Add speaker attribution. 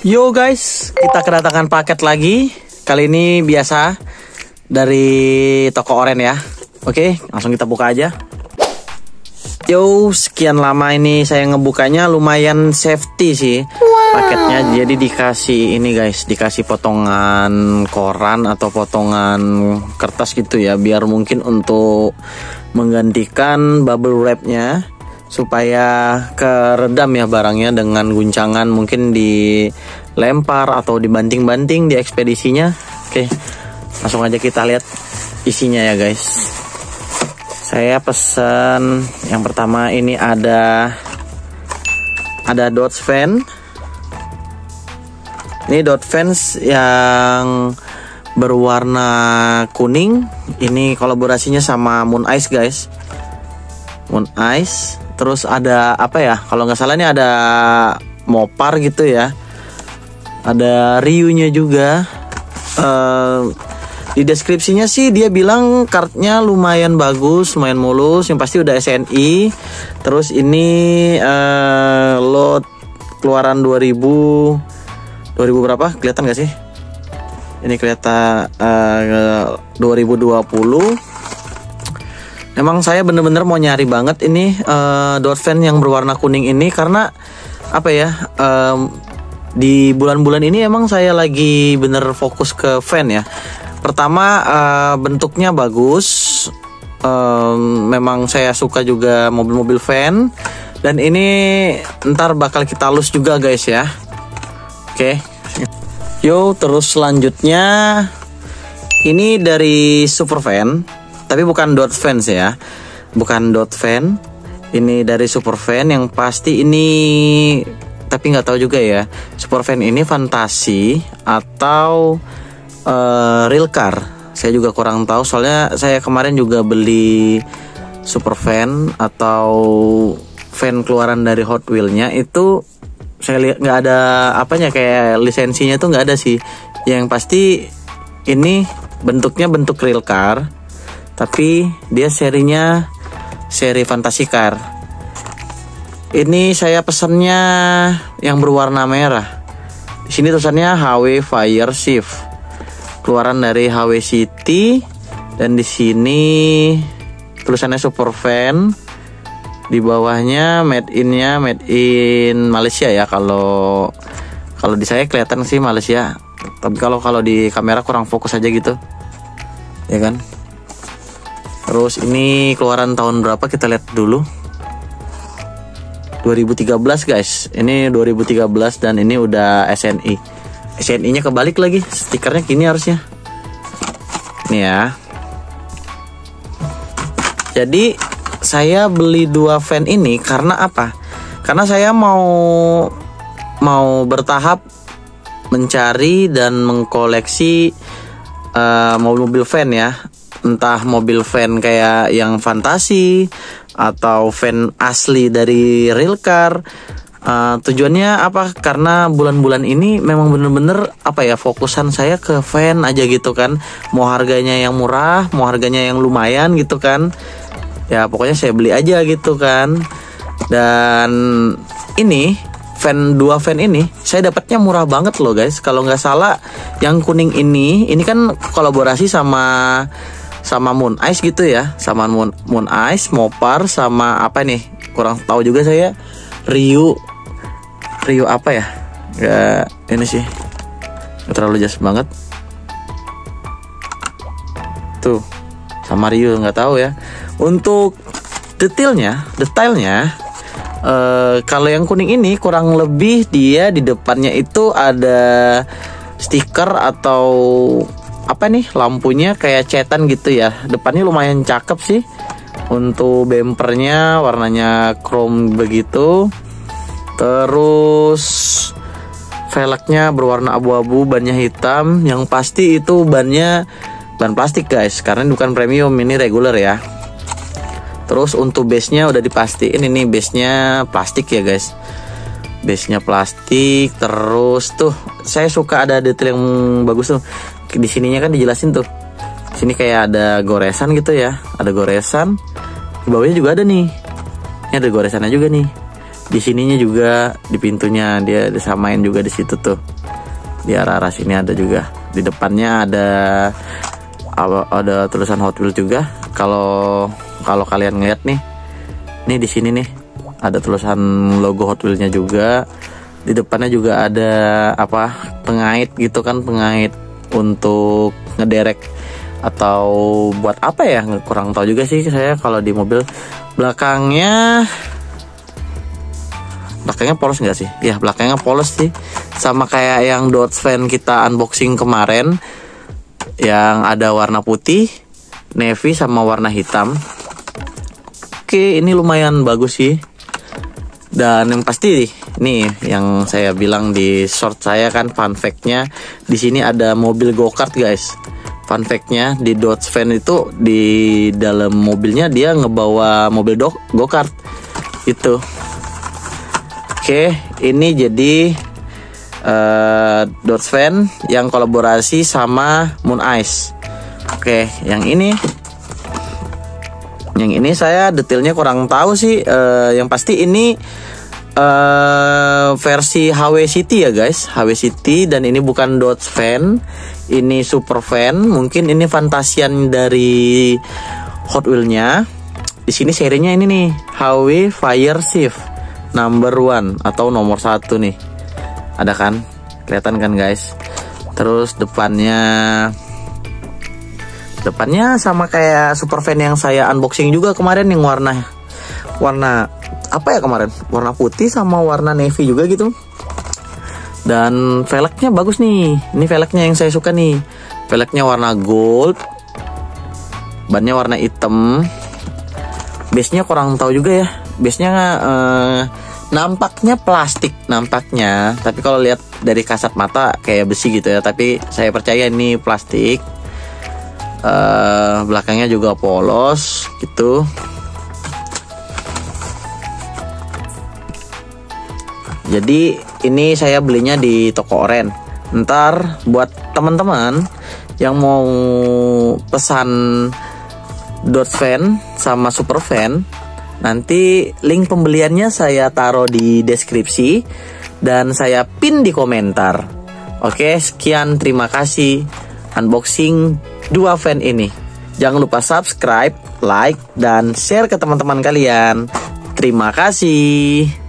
Speaker 1: Yo guys, kita kedatangan paket lagi. Kali ini biasa dari toko Oren ya. Oke, langsung kita buka aja. Yo, sekian lama ini saya ngebukanya, lumayan safety sih paketnya. Jadi dikasih ini guys, dikasih potongan koran atau potongan kertas gitu ya, biar mungkin untuk menggantikan bubble wrapnya, supaya keredam ya barangnya dengan guncangan, mungkin dilempar atau dibanting-banting di ekspedisinya. Oke, langsung aja kita lihat isinya ya guys. Saya pesan yang pertama ini ada Dodge fan. Ini Dodge fans yang berwarna kuning. Ini kolaborasinya sama Moon Ice guys. Moon Ice. Terus ada apa ya? Kalau nggak salah ini ada Mopar gitu ya. Ada Ryu-nya juga. Di deskripsinya sih dia bilang kartnya lumayan bagus, lumayan mulus. Yang pasti udah SNI. Terus ini lot keluaran 2000 berapa? Kelihatan nggak sih? Ini kelihatan 2020. Emang saya bener-bener mau nyari banget ini Dodge fan yang berwarna kuning ini, karena apa ya, di bulan-bulan ini emang saya lagi bener fokus ke fan ya. Pertama bentuknya bagus, memang saya suka juga mobil-mobil fan, dan ini ntar bakal kita lus juga guys ya. Oke, yo, terus selanjutnya ini dari Superfan. Tapi bukan Dodge fans ya, bukan Dodge fan. Ini dari Superfan, yang pasti ini, tapi nggak tahu juga ya. Superfan ini fantasi atau real car. Saya juga kurang tahu. Soalnya saya kemarin juga beli Superfan atau fan keluaran dari Hot Wheels-nya itu. Saya lihat nggak ada apanya, kayak lisensinya tuh nggak ada sih. Yang pasti ini bentuknya bentuk real car, tapi dia serinya seri Fantasy Car. Ini saya pesennya yang berwarna merah. Di sini tulisannya HW Fire Shift, keluaran dari HW City, dan di sini tulisannya Superfan. Di bawahnya made in Malaysia ya. Kalau di saya kelihatan sih Malaysia, tapi kalau di kamera kurang fokus aja gitu, ya kan? Terus ini keluaran tahun berapa, kita lihat dulu. 2013 guys. Ini 2013 dan ini udah SNI. SNI-nya kebalik lagi, stikernya gini harusnya. Ini ya. Jadi saya beli dua fan ini karena apa? Karena saya mau bertahap mencari dan mengkoleksi mobil-mobil fan ya. Entah mobil van kayak yang fantasi atau van asli dari real car. Tujuannya apa? Karena bulan-bulan ini memang bener-bener apa ya, fokusan saya ke van aja gitu kan. Mau harganya yang murah, mau harganya yang lumayan gitu kan. Ya pokoknya saya beli aja gitu kan. Dan ini dua van ini saya dapatnya murah banget loh guys. Kalau nggak salah yang kuning ini kan kolaborasi sama Moon Ice gitu ya, sama Moon Ice, Mopar, sama apa nih, kurang tahu juga saya. Ryu apa ya? Gak, ini sih gak terlalu jelas banget. Tuh, sama Ryu nggak tahu ya. Untuk detailnya, kalau yang kuning ini kurang lebih dia di depannya itu ada stiker atau apa nih, lampunya kayak cetan gitu ya. Depannya lumayan cakep sih. Untuk bempernya warnanya chrome begitu. Terus velgnya berwarna abu-abu, bannya hitam. Yang pasti itu ban plastik guys, karena bukan premium, ini regular ya. Terus untuk base-nya udah dipastiin, ini base-nya plastik ya guys. Base-nya plastik. Terus tuh saya suka ada detail yang bagus tuh. Di sininya kan dijelasin tuh. Sini kayak ada goresan gitu ya. Ada goresan. Di bawahnya juga ada nih. Ini ada goresannya juga nih. Di sininya juga, di pintunya dia disamain juga di situ tuh. Di arah-arah sini ada juga. Di depannya ada tulisan Hot Wheels juga. Kalau kalian ngeliat nih di sini nih ada tulisan logo Hot Wheels-nya juga. Di depannya juga ada pengait gitu kan, pengait untuk ngederek atau buat apa ya, kurang tahu juga sih saya kalau di mobil. Belakangnya polos nggak sih? Ya, belakangnya polos sih, sama kayak yang Dodge Van kita unboxing kemarin yang ada warna putih, navy sama warna hitam. Oke, ini lumayan bagus sih. Dan yang pasti nih yang saya bilang di short saya kan, fun fact-nya di sini ada mobil go-kart guys. Fun fact-nya di Dodge Van itu di dalam mobilnya dia ngebawa mobil go-kart itu. Oke, ini jadi Dodge Van yang kolaborasi sama Moon Ice. Oke, yang ini saya detailnya kurang tahu sih. Yang pasti ini versi HW City ya guys, HW City, dan ini bukan Dodge Van, ini Super Van. Mungkin ini fantasian dari Hot Wheels-nya. Di sini serinya ini nih, HW Fire Shift number 1 atau nomor 1 nih. Ada kan? Kelihatan kan guys? Terus depannya sama kayak Super Van yang saya unboxing juga kemarin, yang warna apa ya kemarin, warna putih sama warna navy juga gitu. Dan velgnya bagus nih, ini velgnya yang saya suka nih, velgnya warna gold, bannya warna hitam. Base-nya kurang tahu juga ya, base-nya nampaknya plastik nampaknya, tapi kalau lihat dari kasat mata kayak besi gitu ya, tapi saya percaya ini plastik. Belakangnya juga polos gitu. Jadi ini saya belinya di toko oren. Ntar buat teman-teman yang mau pesan Dodge Van sama Super Van, nanti link pembeliannya saya taruh di deskripsi dan saya pin di komentar. Oke, sekian, terima kasih unboxing 2 van ini. Jangan lupa subscribe, like, dan share ke teman-teman kalian. Terima kasih.